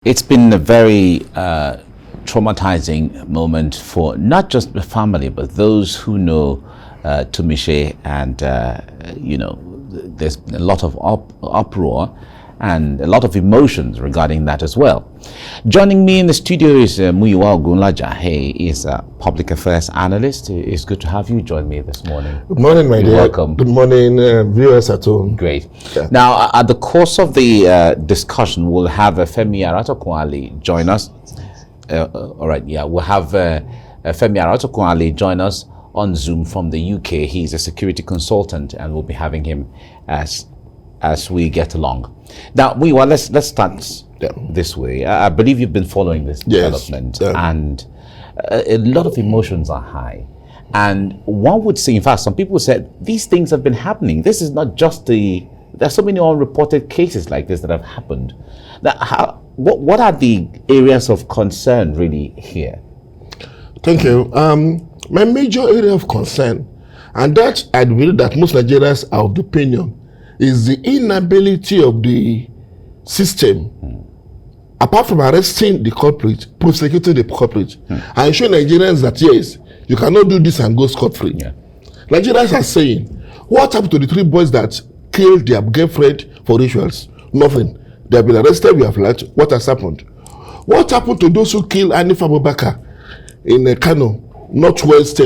It's been a very traumatizing moment for not just the family, but those who know Tumishe, and there's a lot of uproar and a lot of emotions regarding that as well. Joining me in the studio is Muyiwa Ogunlaja. He is a public affairs analyst. It's good to have you join me this morning. Good morning, my dear. Welcome. Good morning, viewers at home. Great. Yeah. Now, at the course of the discussion, we'll have Femi Aratokunle join us. All right, yeah, we'll have Femi Aratokunle join us on Zoom from the UK. He's a security consultant, and we'll be having him as we get along. Now, let's start this way. I believe you've been following this development, and a lot of emotions are high. And one would say, in fact, some people said these things have been happening. This is not just there's so many unreported cases like this that have happened. Now, what are the areas of concern really here? Thank you. My major area of concern, and that I believe that most Nigerians are of the opinion, is the inability of the system, apart from arresting the culprit, prosecuting the culprit, and showing Nigerians that yes, you cannot do this and go scot-free. Yeah. Nigerians are saying, what happened to the 3 boys that killed their girlfriend for rituals? Nothing. They have been arrested, we have learned. What has happened? What happened to those who killed Anifa Abubakar in Kano, Northwest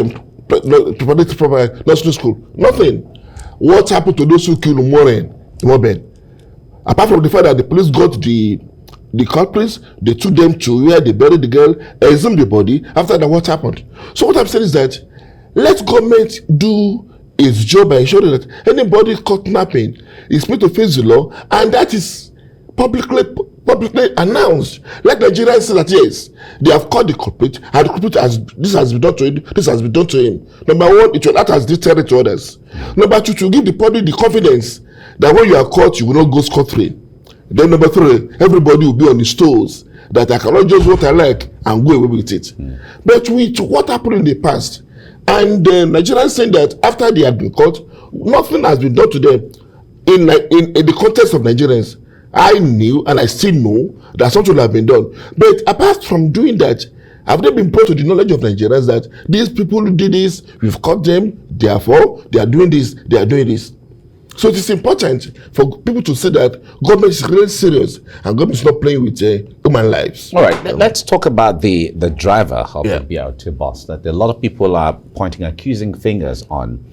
Preparatory National School? Nothing. What happened to those who killed Moben? Apart from the fact that the police got the culprits, they took them to where they buried the girl, exhumed the body. After that, what happened? So what I'm saying is that let government do its job by ensuring that anybody caught napping is made to face the law, and that is publicly announced. Let Nigerians say that yes, they have caught the culprit, and the culprit this has been done to him, this has been done to him. Number one, it will act as deterrent to others. Number two, to give the public the confidence that when you are caught, you will not go scot-free. Then number 3, everybody will be on his toes, that I cannot just what I like and go away with it. But with what happened in the past, and Nigerians saying that after they had been caught, nothing has been done to them. In the context of Nigerians, I knew and I still know that something will have been done. But apart from doing that, have they been brought to the knowledge of Nigerians that these people who did this, we've caught them, therefore they are doing this, they are doing this. So it is important for people to say that government is really serious and government is not playing with human lives. All right, let's talk about the driver of the BRT bus that a lot of people are pointing accusing fingers on.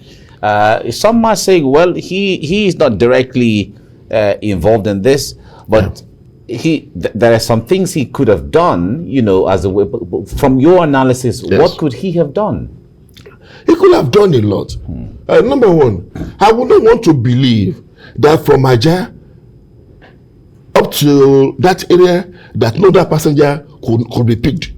Some might say, well, he is not directly involved in this, but there are some things he could have done, as a way. From your analysis, what could he have done? He could have done a lot. Number one, I would not want to believe that from Aja up to that area that no other passenger could be picked.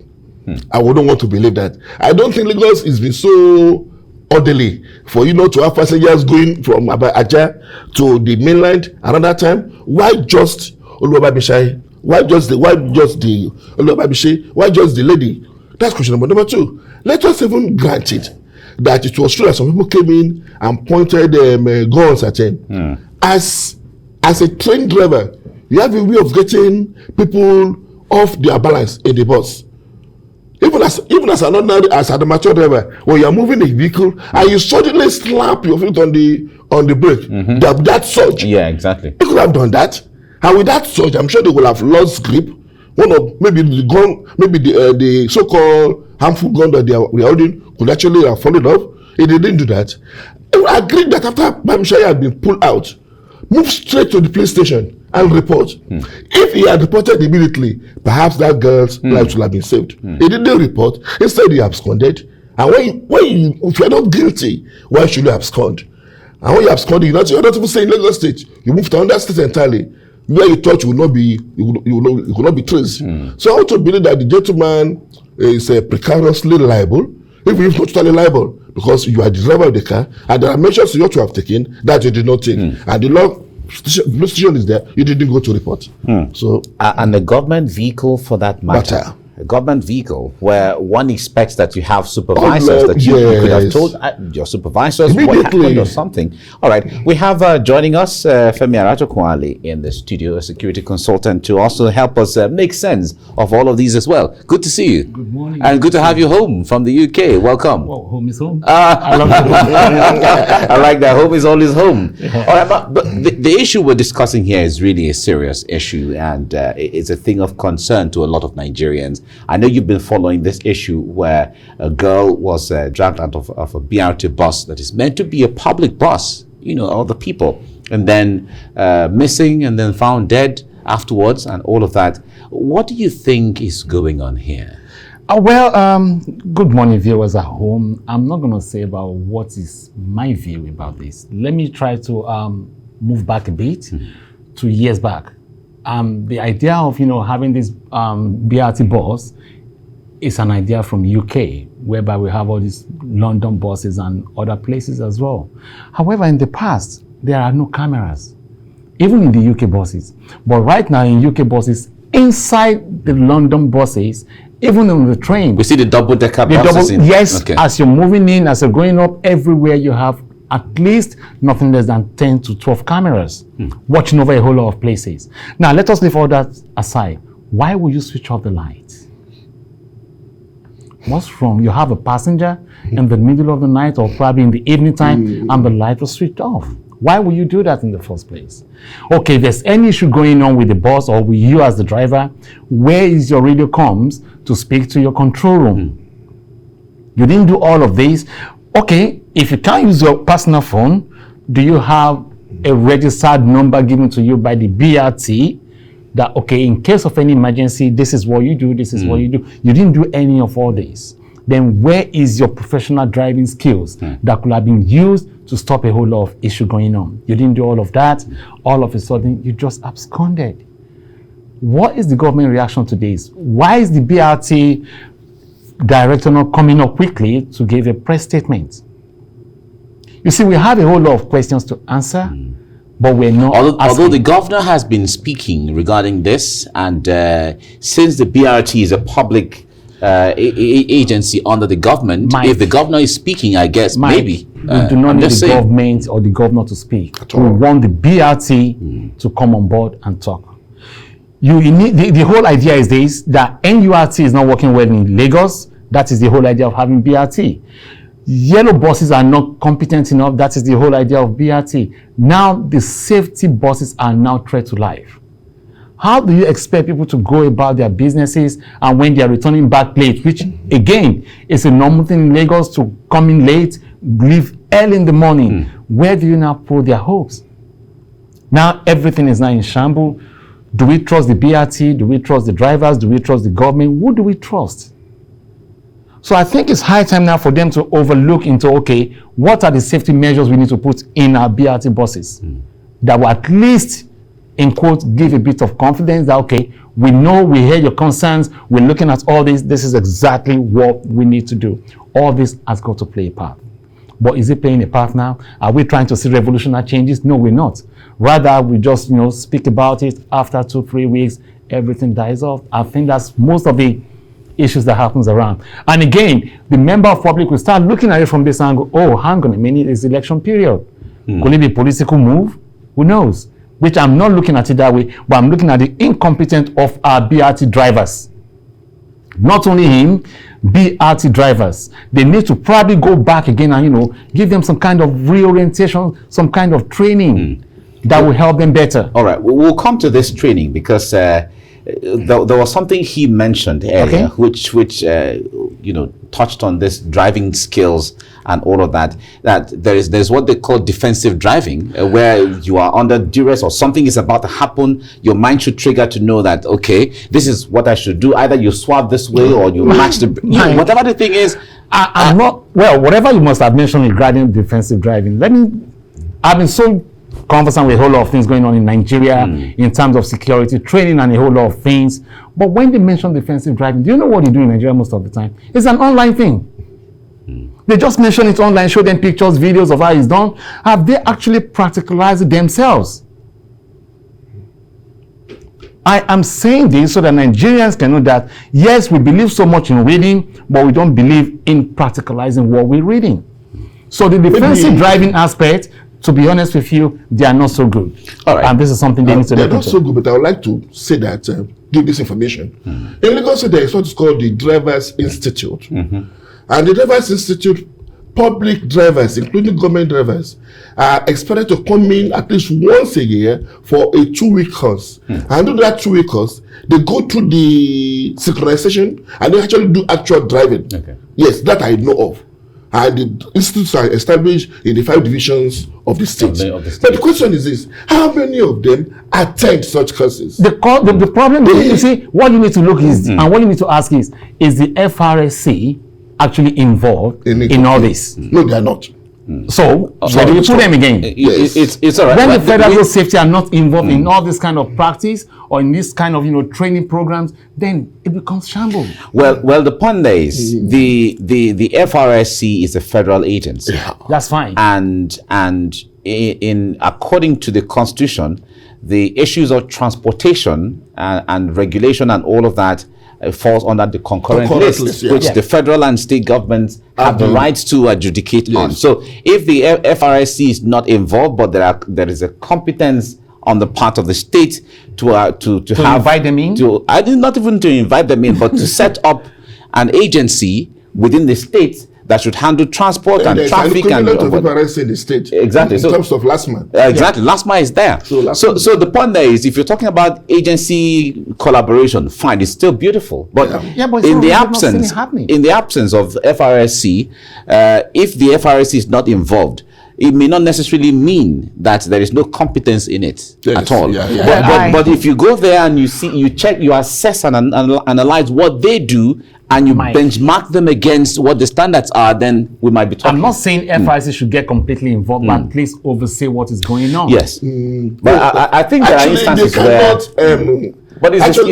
I wouldn't want to believe that. I don't think Lagos is been so orderly for to have passengers going from Aja to the mainland another time. Why just Oluwabamise? Why just the Oluwabamise? Why just the lady? That's question number 2. Let us even grant it that it was true that some people came in and pointed guns at him. As a train driver, you have a way of getting people off their balance in the bus. Even as an amateur driver, when you are moving a vehicle and you suddenly slap your foot on the brake, that surge. Yeah, exactly. They could have done that, and with that surge, I'm sure they will have lost grip. One of maybe the gun, maybe the so-called harmful gun that they are holding could actually have fallen off. He didn't do that. I agreed that after Bamishaya had been pulled out, move straight to the police station and report. If he had reported immediately, perhaps that girl's life would have been saved. He didn't report. Instead, he absconded. And if you're not guilty, why should you abscond? And when you abscond, you're not even saying Lagos State. You move to another state entirely, where you thought you would not be traced. So I want to believe that the gentleman is precariously liable, even if not totally liable, because you are the driver of the car, and there are measures you ought to have taken that you did not take. And the law station is there, you didn't go to report. So, and the government vehicle for that matter a government vehicle where one expects that you have supervisors that you could have told your supervisors what happened or something. All right, we have joining us Femi Aratokunle in the studio, a security consultant, to also help us make sense of all of these as well. Good to see you. Good morning. And good to have you home from the UK. Welcome. Well, home is home. I love that. I like that. Home is always home. Yeah. All right, but the issue we're discussing here is really a serious issue, and it's a thing of concern to a lot of Nigerians. I know you've been following this issue where a girl was dragged out of a BRT bus that is meant to be a public bus, you know, all the people, and then missing and then found dead afterwards and all of that. What do you think is going on here? Good morning, viewers at home. I'm not going to say about what is my view about this. Let me try to move back a bit 2 years back. The idea of, having this BRT bus is an idea from UK, whereby we have all these London buses and other places as well. However, in the past, there are no cameras, even in the UK buses. But right now in UK buses, inside the London buses, even on the train, we see the double-decker buses. Yes, okay. As you're moving in, as you're going up, everywhere you have at least nothing less than 10 to 12 cameras watching over a whole lot of places. Now, let us leave all that aside. Why would you switch off the lights? What's wrong? You have a passenger in the middle of the night or probably in the evening time and the light was switched off. Why would you do that in the first place? Okay, if there's any issue going on with the bus or with you as the driver, where is your radio comms to speak to your control room? You didn't do all of this. Okay, if you can't use your personal phone, do you have a registered number given to you by the BRT that, okay, in case of any emergency, this is what you do, this is what you do. You didn't do any of all this. Then where is your professional driving skills that could have been used to stop a whole lot of issue going on? You didn't do all of that. All of a sudden, you just absconded. What is the government reaction to this? Why is the BRT director not coming up quickly to give a press statement? You see, we have a whole lot of questions to answer, but we're not. Although the governor has been speaking regarding this, and since the BRT is a public agency under the government, Mike, if the governor is speaking, I guess Mike, maybe we do not need the government or the governor to speak. We want the BRT to come on board and talk. You need the whole idea is this, that NURT is not working well in Lagos. That is the whole idea of having BRT. Yellow buses are not competent enough. That is the whole idea of BRT. Now the safety buses are now threat to life. How do you expect people to go about their businesses and when they are returning back late, which again is a normal thing in Lagos, to come in late, leave early in the morning? Where do you now put their hopes? Now everything is now in shambles. Do we trust the BRT? Do we trust the drivers? Do we trust the government? Who do we trust? So I think it's high time now for them to overlook into, okay, what are the safety measures we need to put in our BRT buses that will at least, in quotes, give a bit of confidence that, okay, we know, we hear your concerns, we're looking at all this, this is exactly what we need to do. All this has got to play a part. But is it playing a part now? Are we trying to see revolutionary changes? No, we're not. Rather, we just, speak about it. After 2-3 weeks, everything dies off. I think that's most of the issues that happens around. And again, the member of public will start looking at it from this angle. Oh, hang on a minute, it's election period. Could it be a political move? Who knows? Which I'm not looking at it that way, but I'm looking at the incompetence of our BRT drivers. Not only him, BRT drivers. They need to probably go back again and, give them some kind of reorientation, some kind of training that will help them better. All right, we'll come to this training because there was something he mentioned earlier, which touched on this driving skills and all of that. That there's what they call defensive driving, where you are under duress or something is about to happen. Your mind should trigger to know that, okay, this is what I should do. Either you swap this way or you match the whatever the thing is. I'm not whatever you must have mentioned regarding defensive driving. I've been so conversant with a whole lot of things going on in Nigeria in terms of security training and a whole lot of things. But when they mention defensive driving, do you know what they do in Nigeria most of the time? It's an online thing. They just mention it online, show them pictures, videos of how it's done. Have they actually practicalized it themselves? I am saying this so that Nigerians can know that, yes, we believe so much in reading, but we don't believe in practicalizing what we're reading. So the defensive driving aspect, to be honest with you, they are not so good. All right. And this is something they need to look into. They're not so good, but I would like to say that, give this information. In Lagos, there is what is called the Drivers Institute. And the Drivers Institute, public drivers, including government drivers, are expected to come in at least once a year for a 2-week course. And do that 2-week course, they go through the synchronization and they actually do actual driving. Okay. Yes, that I know of. And the institutes are established in the 5 divisions of the state. But the question is this: how many of them attend such courses? The problem is, you see, what you need to look is, and what you need to ask is the FRSC actually involved in all this? No, they are not. So do you put them again? It's all right. When the federal road safety are not involved in all this kind of practice or in this kind of training programs, then it becomes shambles. Well, the point there is the FRSC is a federal agency. Yeah. That's fine. And in according to the Constitution, the issues of transportation and regulation and all of that falls under the concurrent list, which the federal and state governments have the rights to adjudicate on. So if the FRSC is not involved, but there is a competence on the part of the state to invite them in? Not even to invite them in, but to set up an agency within the state that should handle transport and traffic and FRSC in the state. Exactly. In terms of LASMA. Exactly. LASMA is there. So the point there is, if you're talking about agency collaboration, fine, it's still beautiful. But in the absence of FRSC, if the FRSC is not involved, it may not necessarily mean that there is no competence in it at all. But if you go there and you check, you assess and analyze what they do, and you benchmark them against what the standards are, then we might be talking. I'm not saying FRC should get completely involved, but at least oversee what is going on. Yes. But I think there are instances where...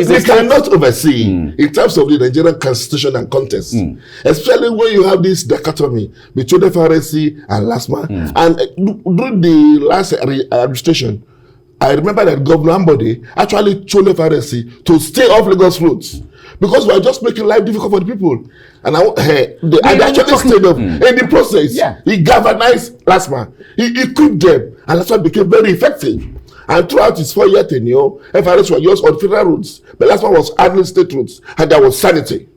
they cannot oversee in terms of the Nigerian constitution and context, especially when you have this dichotomy between FRSC and LASMA. And during the last administration, I remember that Governor Ambode actually told FRSC to stay off Lagos roads because we are just making life difficult for the people. And they actually stayed off. In the process, he galvanized LASMA. He equipped them, and LASMA became very effective. And throughout his 4-year tenure, FRS were used on federal roads, but LASMA was handling state roads, and there was sanity.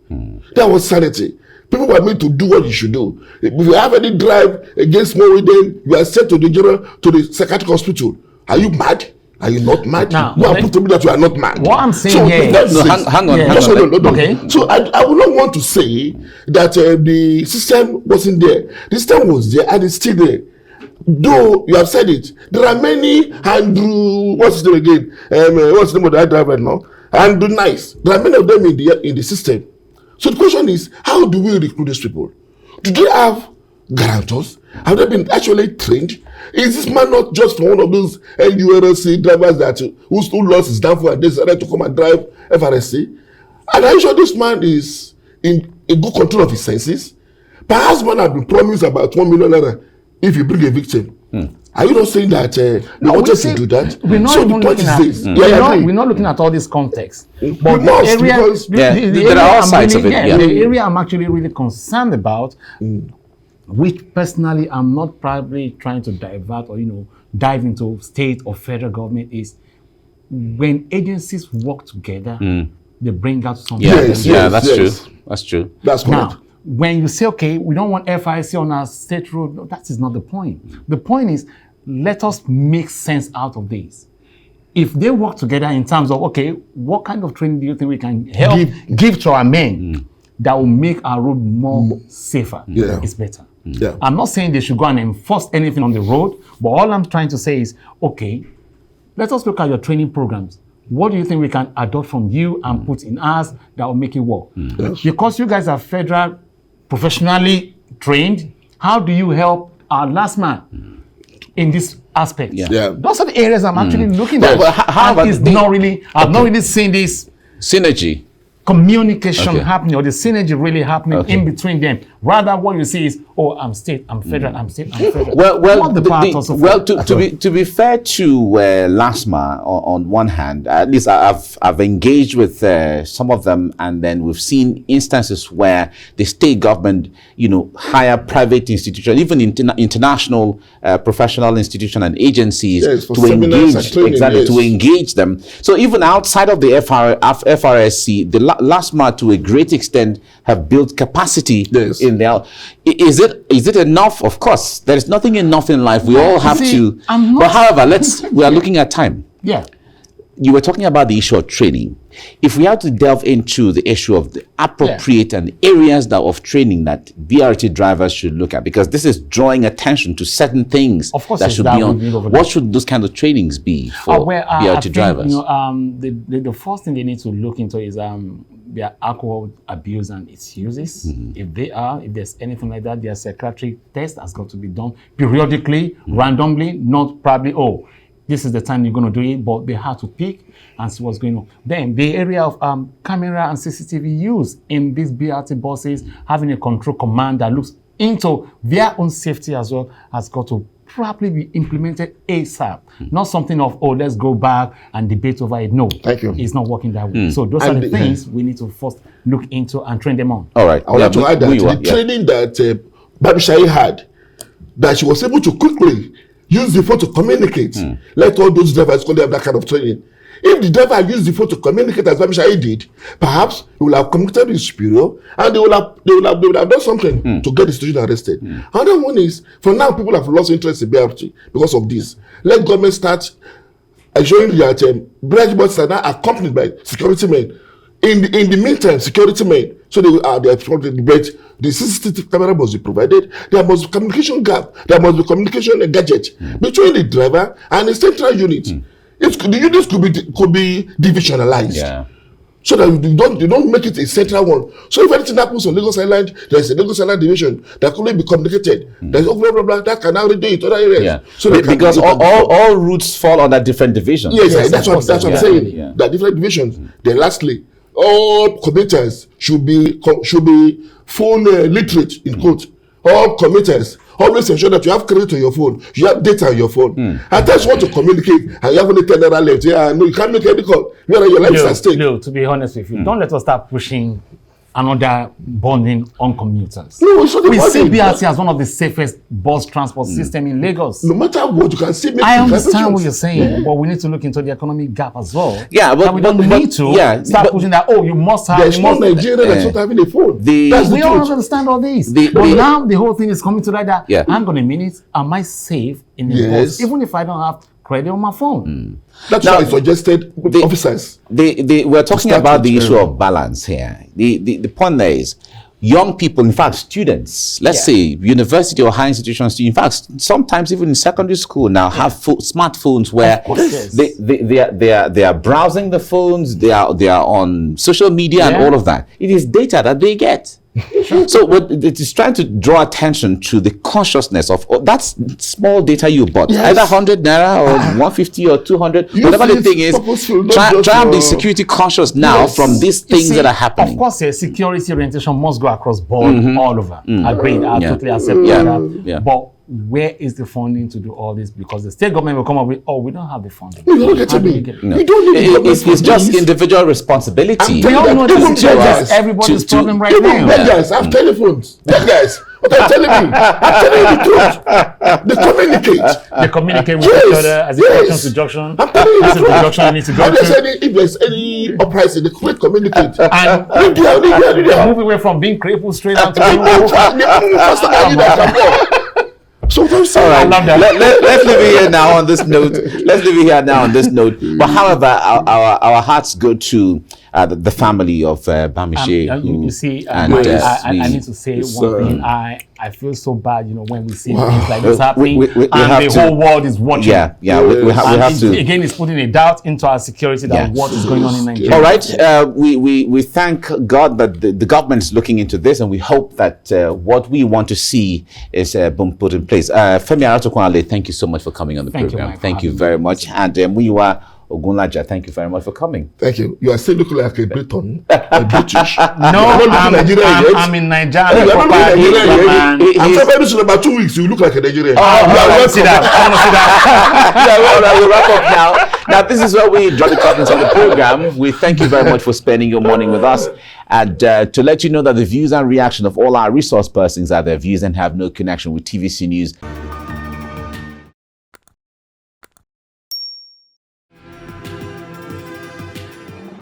There was sanity. People were made to do what you should do. If you have any drive against more, then you are sent to the psychiatric hospital. Are you mad? Are you not mad? You are put to me that you are not mad. What I'm saying here is... Hang on. Okay. So I would not want to say that the system wasn't there. The system was there and it's still there. Though you have said it, there are many Andrew, what's his name again? What's the name of that driver now? Andrew Nice. There are many of them in the system. So the question is, how do we recruit these people? Do they have guarantors? Have they been actually trained? Is this man not just one of those NURLC drivers that whose loss is down for and decided to come and drive FRSC? And are you sure this man is in a good control of his senses? Perhaps man has been promised about 1 million naira if you bring a victim. Are you not saying that they wanted to do that? We're not even looking at this. We're not looking at all this context. But there are all sides of it. The area I'm actually really concerned about, which personally I'm not probably trying to divert or dive into state or federal government, is when agencies work together, they bring out something. That's true. That's correct. Now, when you say, okay, we don't want FIC on our state road, no, that is not the point. The point is, let us make sense out of this. If they work together in terms of, okay, what kind of training do you think we can help give to our men that will make our road more safer? It's better. I'm not saying they should go and enforce anything on the road, but all I'm trying to say is, okay, let us look at your training programs. What do you think we can adopt from you and put in us that will make it work? Because you guys are federal, professionally trained, how do you help our last man in this aspect? Those are the areas I'm actually looking at. How about I've not really seen this synergy? communication happening or the synergy really happening in between them. Rather, what you see is, oh, I'm state, I'm federal, I'm state, I'm federal. To be fair to LASMA, on one hand, at least I've engaged with some of them, and then we've seen instances where the state government, hire private institutions, even international professional institutions and agencies to engage them. So even outside of the FRSC, the LASMA to a great extent have built capacity in there. Is it enough? Of course, there is nothing enough in life. We all have to. But however, we are looking at time. Yeah. You were talking about the issue of training. If we have to delve into the issue of the appropriate and areas of training that BRT drivers should look at, because this is drawing attention to certain things that should be on. What should those kind of trainings be for BRT drivers? The first thing they need to look into is their alcohol abuse and its uses. If there's anything like that, their psychiatric test has got to be done periodically, randomly, not probably, this is the time you're going to do it, but they have to pick and see what's going on. Then the area of camera and CCTV use in these BRT buses, having a control command that looks into their own safety as well, has got to probably be implemented ASAP. Not something of, let's go back and debate over it. No, thank you. It's not working that way. So those are the things we need to first look into and train them on. All right. I would like to add that the training that Bamise had, that she was able to quickly use the phone to communicate. Let all those drivers go have that kind of training. If the driver used the phone to communicate as Bamise did, perhaps he will have communicated with his superior, and they will have done something to get the student arrested. Another one is, for now, people have lost interest in BRT because of this. Let government start ensuring that BRT buses are now accompanied by security men. In the meantime, security men, so they are but the CCTV camera must be provided. There must be communication gap. There must be communication gadget between the driver and the central unit. The units could be divisionalized. So that you don't make it a central one. So if anything happens on Lagos Island, there's a Lagos Island division that could be communicated. There's blah, blah, blah, that can already do it other areas. So because all routes fall under different divisions. Yes, that's what I'm saying. There are different divisions. Then lastly, all commuters should be phone literate, in quote. All commuters always ensure that you have credit on your phone, you have data on your phone. At times you want to communicate and you have only 10 naira left. No, you can't make any call. Where your life is at stake. No, to be honest with you, don't let us start pushing another burden on commuters. No, we see BRT as one of the safest bus transport system in Lagos. No matter what, you can see. I understand what you're saying, but we need to look into the economic gap as well. Yeah, but we don't need to start pushing that. You must have. There's no Nigerian that's not having a phone. We all understand all this. But now the whole thing is coming to like that. Hang on a minute. Am I safe in the bus, even if I don't have credit on my phone? That's why I suggested officers. We're talking about the issue of balance here. The point there is, young people, in fact, students, let's say university or higher institutions, in fact, sometimes even in secondary school now have smartphones where they are browsing the phones, they are on social media and all of that. It is data that they get. So it is trying to draw attention to the consciousness of that small data you bought, either 100 naira or 150 or 200, whatever the thing is. Try and be security conscious now from these things that are happening. Of course, security orientation must go across board all over. Agreed. I totally accept that. But where is the funding to do all this? Because the state government will come up with, we don't have the funding. You don't get to me. You don't need it's just individual responsibility. We all know this is everybody's problem right now. Guys have telephones. Guys, what are you telling me? I'm telling you the truth. They communicate. They communicate with each other as a junction to junction. I'm telling you the truth. Junction you need to go to. If there's any uprising, they quick communicate. And they move away from being crippled straight down to being So all right, let's leave it here now on this note. But however, our hearts go to the family of Bamise. You see, I need to say one thing. I feel so bad, when we see things like this happening, and the whole world is watching. We have to. Again, it's putting a doubt into our security that what is going on in Nigeria. All right, we thank God that the government is looking into this, and we hope that what we want to see is put in place. Femi Aratokunle, thank you so much for coming on the program. Thank you very much. And we were Ogunlaja, thank you very much for coming. Thank you. You are still looking like a Briton, a British. No, I'm in Nigeria. You are not looking Nigerian yet. After very soon, about 2 weeks, you look like a Nigerian. I want to see that. Yeah, well, we'll wrap up now. Now, this is where we draw the curtains on the program. We thank you very much for spending your morning with us. And to let you know that the views and reaction of all our resource persons are their views and have no connection with TVC News.